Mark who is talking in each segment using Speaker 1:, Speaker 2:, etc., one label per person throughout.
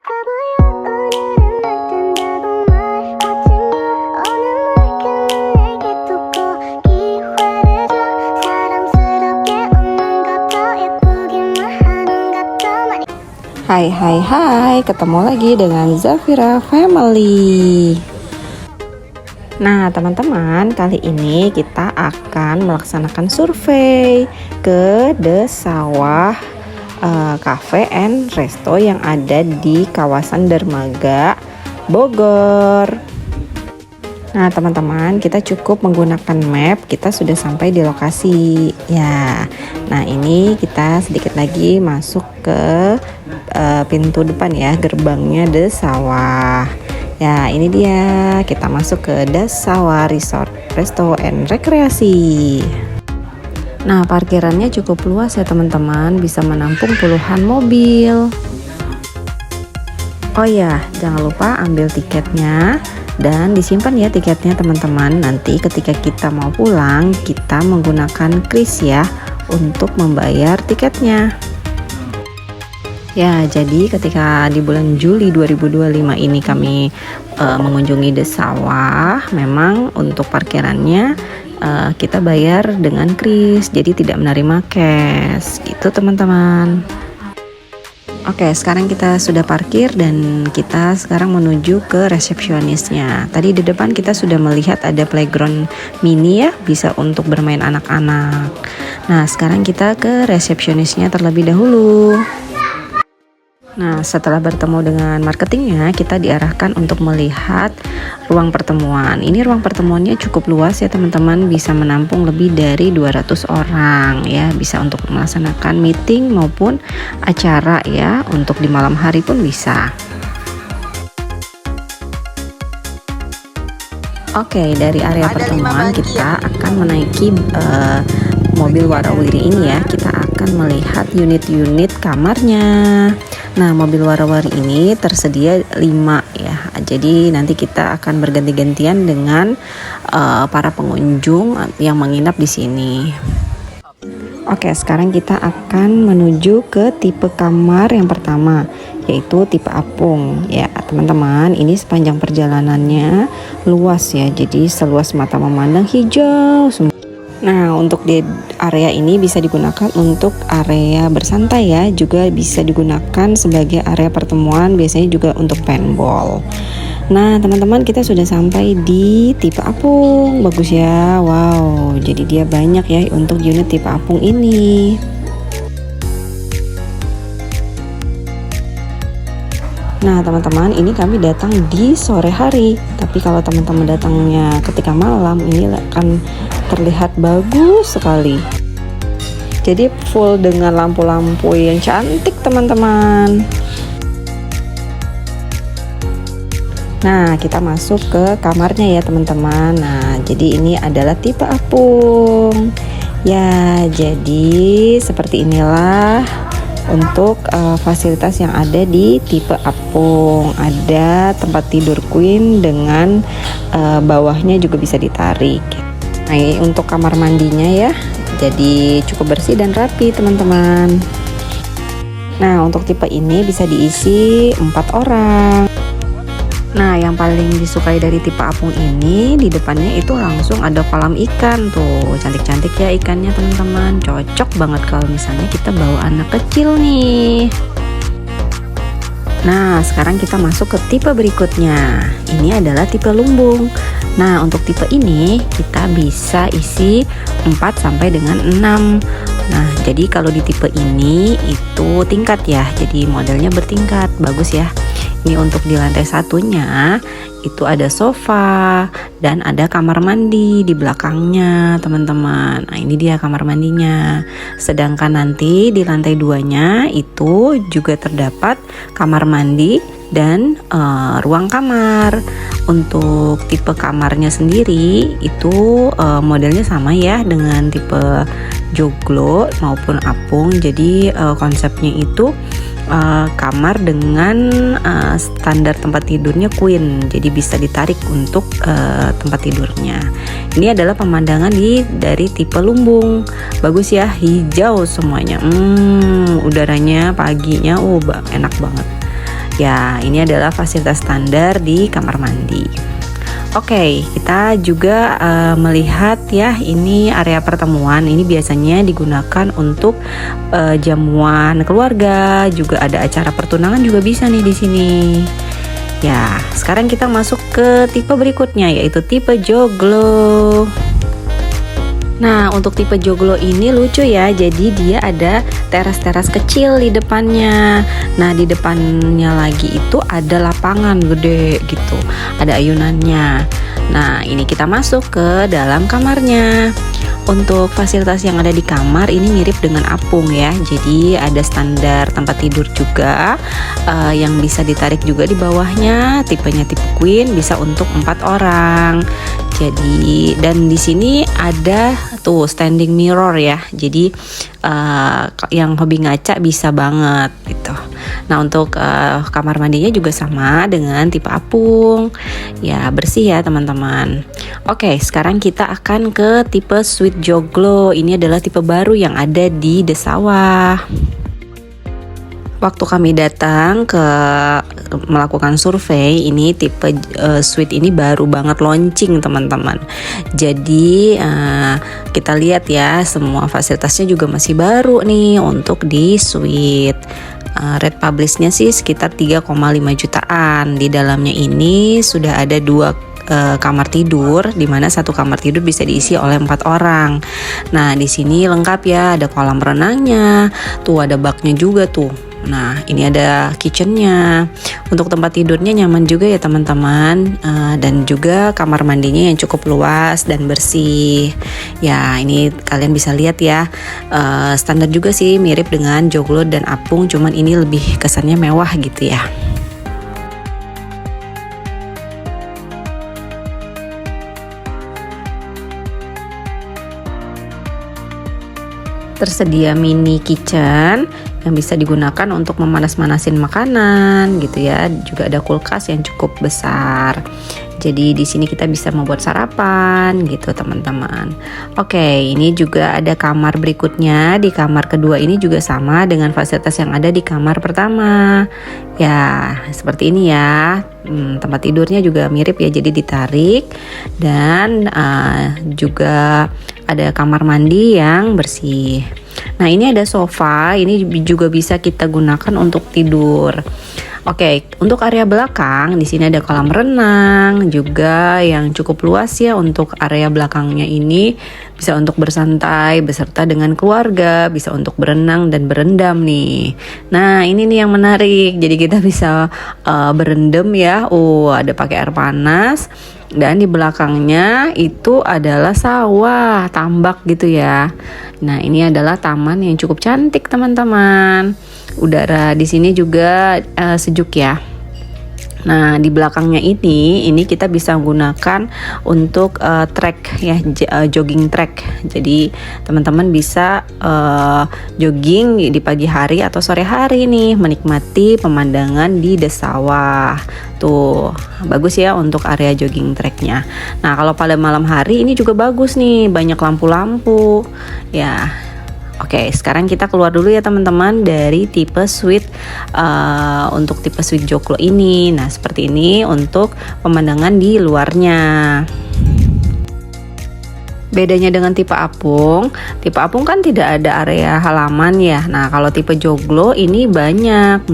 Speaker 1: Hai hai hai, ketemu lagi dengan Zafira Family. Nah teman-teman, kali ini kita akan melaksanakan survei ke The Sawah Cafe and Resto yang ada di kawasan Dermaga, Bogor. Nah teman-teman, kita cukup menggunakan map, kita sudah sampai di lokasi ya. Nah ini kita sedikit lagi masuk ke pintu depan ya, gerbangnya The Sawah. Ya ini dia, kita masuk ke The Sawah Resort, Resto and Rekreasi. Nah parkirannya cukup luas ya teman-teman, bisa menampung puluhan mobil. Oh ya, jangan lupa ambil tiketnya dan disimpan ya tiketnya teman-teman. Nanti ketika kita mau pulang, kita menggunakan kris ya untuk membayar tiketnya. Ya, jadi ketika di bulan Juli 2025 ini kami mengunjungi The Sawah, memang untuk parkirannya kita bayar dengan kris, jadi tidak menerima cash gitu teman-teman. Oke, sekarang kita sudah parkir dan kita sekarang menuju ke resepsionisnya. Tadi di depan kita sudah melihat ada playground mini ya, bisa untuk bermain anak-anak. Nah, sekarang kita ke resepsionisnya terlebih dahulu. Nah, setelah bertemu dengan marketingnya, kita diarahkan untuk melihat ruang pertemuan. Ini ruang pertemuannya cukup luas ya teman-teman, bisa menampung lebih dari 200 orang ya, bisa untuk melaksanakan meeting maupun acara ya, untuk di malam hari pun bisa. Oke, dari area pertemuan kita akan menaiki mobil warawiri ini ya. Kita akan melihat unit-unit kamarnya. Nah, mobil warawiri ini tersedia 5 ya. Jadi nanti kita akan berganti-gantian dengan para pengunjung yang menginap di sini. Oke, sekarang kita akan menuju ke tipe kamar yang pertama, yaitu tipe apung ya teman-teman. Ini sepanjang perjalanannya luas ya, jadi seluas mata memandang hijau semua. Nah, untuk di area ini bisa digunakan untuk area bersantai ya, juga bisa digunakan sebagai area pertemuan, biasanya juga untuk paintball. Nah, teman-teman, kita sudah sampai di tipe apung. Bagus ya. Wow, jadi dia banyak ya untuk unit tipe apung ini. Nah teman-teman, ini kami datang di sore hari, tapi kalau teman-teman datangnya ketika malam, ini akan terlihat bagus sekali. Jadi full dengan lampu-lampu yang cantik teman-teman. Nah, kita masuk ke kamarnya ya teman-teman. Nah, jadi ini adalah tipe apung. Ya, jadi seperti inilah untuk fasilitas yang ada di tipe apung. Ada tempat tidur queen dengan bawahnya juga bisa ditarik. Nah, untuk kamar mandinya ya, jadi cukup bersih dan rapi teman-teman. Nah, untuk tipe ini bisa diisi 4 orang. Nah, yang paling disukai dari tipe apung ini, di depannya itu langsung ada kolam ikan tuh. Cantik-cantik ya ikannya teman-teman. Cocok banget kalau misalnya kita bawa anak kecil nih. Nah, sekarang kita masuk ke tipe berikutnya. Ini adalah tipe lumbung. Nah, untuk tipe ini kita bisa isi 4 sampai dengan 6. Nah, jadi kalau di tipe ini itu tingkat ya. Jadi modelnya bertingkat, bagus ya. Ini untuk di lantai satunya itu ada sofa dan ada kamar mandi di belakangnya teman-teman. Nah, ini dia kamar mandinya. Sedangkan nanti di lantai 2-nya itu juga terdapat kamar mandi dan ruang kamar. Untuk tipe kamarnya sendiri itu modelnya sama ya dengan tipe joglo maupun apung. Jadi konsepnya itu kamar dengan standar tempat tidurnya queen, jadi bisa ditarik untuk tempat tidurnya. Ini adalah pemandangan dari tipe lumbung, bagus ya, hijau semuanya. Udaranya paginya enak banget. Ya, ini adalah fasilitas standar di kamar mandi. Oke, kita juga melihat ya, ini area pertemuan. Ini biasanya digunakan untuk jamuan keluarga, juga ada acara pertunangan juga bisa nih di sini. Ya, sekarang kita masuk ke tipe berikutnya, yaitu tipe joglo. Nah, untuk tipe joglo ini lucu ya. Jadi dia ada teras-teras kecil di depannya. Nah, di depannya lagi itu ada lapangan gede gitu. Ada ayunannya. Nah, ini kita masuk ke dalam kamarnya. Untuk fasilitas yang ada di kamar ini mirip dengan apung ya. Jadi ada standar tempat tidur juga yang bisa ditarik juga di bawahnya. Tipenya tipe queen, bisa untuk 4 orang. Jadi dan di sini ada tuh standing mirror ya. Jadi yang hobi ngaca bisa banget gitu. Nah, untuk kamar mandinya juga sama dengan tipe apung. Ya, bersih ya teman-teman. Oke, sekarang kita akan ke tipe suite joglo. Ini adalah tipe baru yang ada di Desa-Sawah. Waktu kami datang ke melakukan survei, ini tipe suite ini baru banget launching teman-teman. Jadi kita lihat ya, semua fasilitasnya juga masih baru nih untuk di suite. Rate publishnya sih sekitar 3,5 jutaan. Di dalamnya ini sudah ada 2 kamar tidur, di mana satu kamar tidur bisa diisi oleh 4 orang. Nah, di sini lengkap ya, ada kolam renangnya, tuh ada baknya juga tuh. Nah, ini ada kitchennya. Untuk tempat tidurnya nyaman juga ya teman-teman, dan juga kamar mandinya yang cukup luas dan bersih. Ya, ini kalian bisa lihat ya, standar juga sih, mirip dengan joglo dan apung, cuman ini lebih kesannya mewah gitu ya. Tersedia mini kitchen yang bisa digunakan untuk memanas-manasin makanan gitu ya. Juga ada kulkas yang cukup besar. Jadi di sini kita bisa membuat sarapan gitu teman-teman. Oke, ini juga ada kamar berikutnya. Di kamar kedua ini juga sama dengan fasilitas yang ada di kamar pertama. Ya, seperti ini ya. Tempat tidurnya juga mirip ya, jadi ditarik. Dan juga ada kamar mandi yang bersih. Nah, ini ada sofa, ini juga bisa kita gunakan untuk tidur. Oke, untuk area belakang di sini ada kolam renang juga yang cukup luas ya. Untuk area belakangnya ini bisa untuk bersantai beserta dengan keluarga, bisa untuk berenang dan berendam nih. Nah, ini nih yang menarik. Jadi kita bisa berendam ya. Ada pakai air panas. Dan di belakangnya itu adalah sawah, tambak gitu ya. Nah, ini adalah taman yang cukup cantik teman-teman. Udara di sini juga sejuk ya. Nah, di belakangnya ini kita bisa gunakan untuk track ya, jogging track. Jadi teman-teman bisa jogging di pagi hari atau sore hari nih, menikmati pemandangan di Desa-Sawah. Tuh, bagus ya untuk area jogging tracknya. Nah, kalau pada malam hari ini juga bagus nih, banyak lampu-lampu ya. Oke, sekarang kita keluar dulu ya teman-teman dari tipe suite untuk tipe suite joglo ini. Nah, seperti ini untuk pemandangan di luarnya. Bedanya dengan tipe apung kan tidak ada area halaman ya. Nah, kalau tipe joglo ini banyak.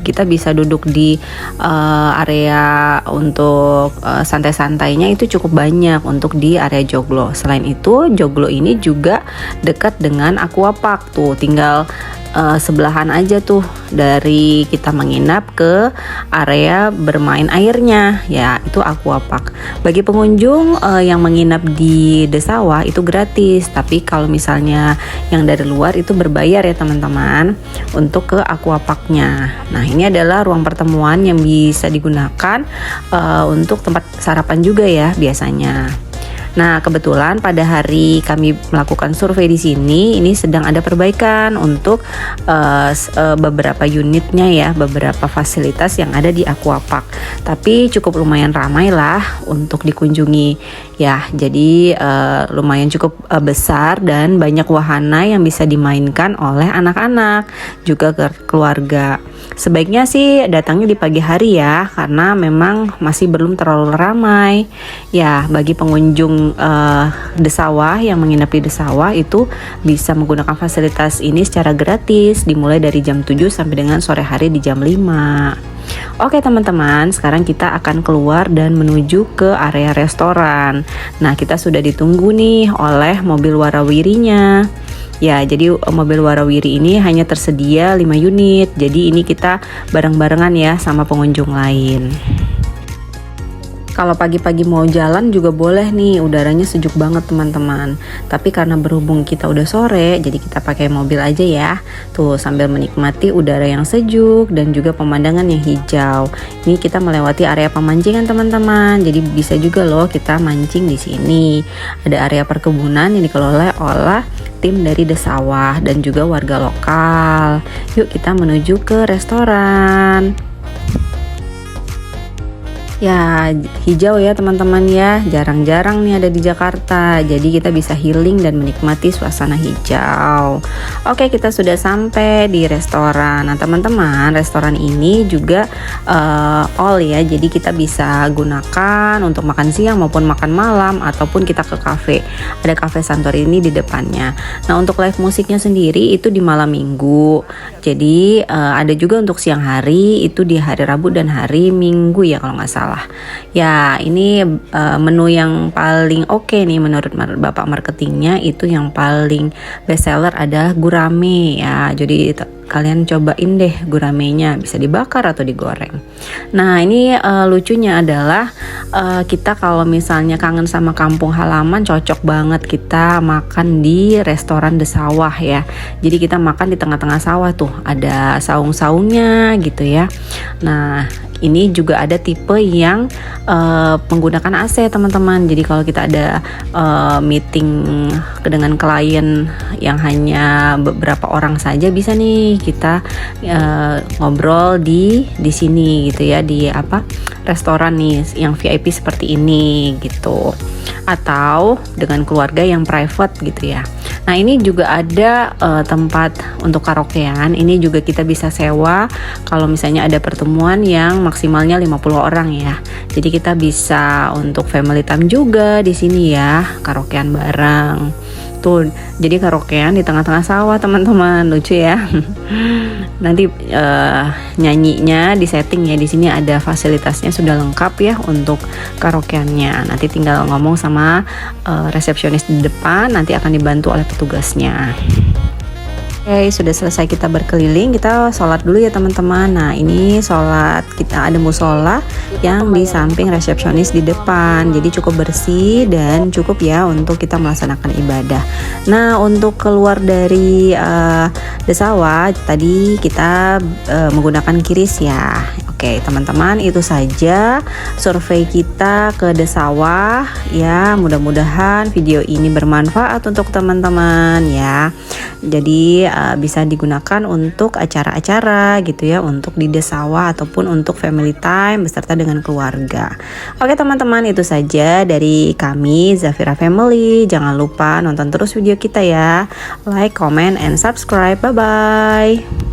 Speaker 1: Kita bisa duduk di area untuk santai-santainya itu cukup banyak untuk di area joglo. Selain itu, joglo ini juga dekat dengan aquapark tuh, tinggal sebelahan aja tuh dari kita menginap ke area bermain airnya ya, itu aquapark. Bagi pengunjung yang menginap di Desa-Sawah itu gratis, tapi kalau misalnya yang dari luar itu berbayar ya teman-teman untuk ke aquaparknya. Nah, ini adalah ruang pertemuan yang bisa digunakan untuk tempat sarapan juga ya biasanya. Nah, kebetulan pada hari kami melakukan survei di sini, ini sedang ada perbaikan untuk beberapa unitnya ya, beberapa fasilitas yang ada di Aquapark. Tapi cukup lumayan ramai lah untuk dikunjungi ya. Jadi lumayan cukup besar dan banyak wahana yang bisa dimainkan oleh anak-anak juga keluarga. Sebaiknya sih datangnya di pagi hari ya, karena memang masih belum terlalu ramai. Ya, bagi pengunjung Desawah yang menginap di Desawah itu bisa menggunakan fasilitas ini secara gratis dimulai dari jam 7 sampai dengan sore hari di jam 5. Oke teman-teman, sekarang kita akan keluar dan menuju ke area restoran. Nah, kita sudah ditunggu nih oleh mobil warawirinya. Ya, jadi mobil warawiri ini hanya tersedia 5 unit. Jadi ini kita bareng-barengan ya sama pengunjung lain. Kalau pagi-pagi mau jalan juga boleh nih, udaranya sejuk banget teman-teman. Tapi karena berhubung kita udah sore, jadi kita pakai mobil aja ya. Tuh, sambil menikmati udara yang sejuk dan juga pemandangan yang hijau. Ini kita melewati area pemancingan teman-teman. Jadi bisa juga loh kita mancing di sini. Ada area perkebunan yang dikelola oleh tim dari Desawah dan juga warga lokal. Yuk kita menuju ke restoran. Ya, hijau ya teman-teman ya, jarang-jarang nih ada di Jakarta. Jadi kita bisa healing dan menikmati suasana hijau. Oke, kita sudah sampai di restoran. Nah teman-teman, restoran ini juga all ya. Jadi kita bisa gunakan untuk makan siang maupun makan malam, ataupun kita ke cafe. Ada cafe Santorini di depannya. Nah untuk live musiknya sendiri itu di malam minggu. Jadi ada juga untuk siang hari, itu di hari Rabu dan hari Minggu ya kalau nggak salah. Ya, ini menu yang paling oke nih menurut Bapak marketingnya, itu yang paling best seller adalah gurame ya. Jadi kalian cobain deh guramenya, bisa dibakar atau digoreng. Nah ini lucunya adalah kita kalau misalnya kangen sama kampung halaman, cocok banget kita makan di restoran Desawah ya. Jadi kita makan di tengah-tengah sawah tuh, ada saung-saungnya gitu ya. Nah ini juga ada tipe yang menggunakan AC teman-teman. Jadi kalau kita ada meeting dengan klien yang hanya beberapa orang saja, bisa nih kita ngobrol di sini gitu ya, di restoran nih yang VIP seperti ini gitu, atau dengan keluarga yang private gitu ya. Nah ini juga ada tempat untuk karaokean. Ini juga kita bisa sewa kalau misalnya ada pertemuan yang maksimalnya 50 orang ya. Jadi kita bisa untuk family time juga di sini ya, karaokean bareng. Tuh, jadi karaokean di tengah-tengah sawah teman-teman, lucu ya. Nanti nyanyinya di setting ya, di sini ada fasilitasnya sudah lengkap ya untuk karaokeannya. Nanti tinggal ngomong sama resepsionis di depan, nanti akan dibantu oleh petugasnya. Oke, sudah selesai kita berkeliling, kita sholat dulu ya teman-teman. Nah ini sholat, kita ada musola yang di samping resepsionis di depan. Jadi cukup bersih dan cukup ya untuk kita melaksanakan ibadah. Nah untuk keluar dari Desawah tadi kita menggunakan kiris ya. Oke teman-teman, itu saja survei kita ke Desawah ya. Mudah-mudahan video ini bermanfaat untuk teman-teman ya. Jadi bisa digunakan untuk acara-acara gitu ya, untuk di Desawah ataupun untuk family time beserta dengan keluarga. Oke teman-teman, itu saja dari kami Zafira Family. Jangan lupa nonton terus video kita ya. Like, comment, and subscribe. Bye-bye.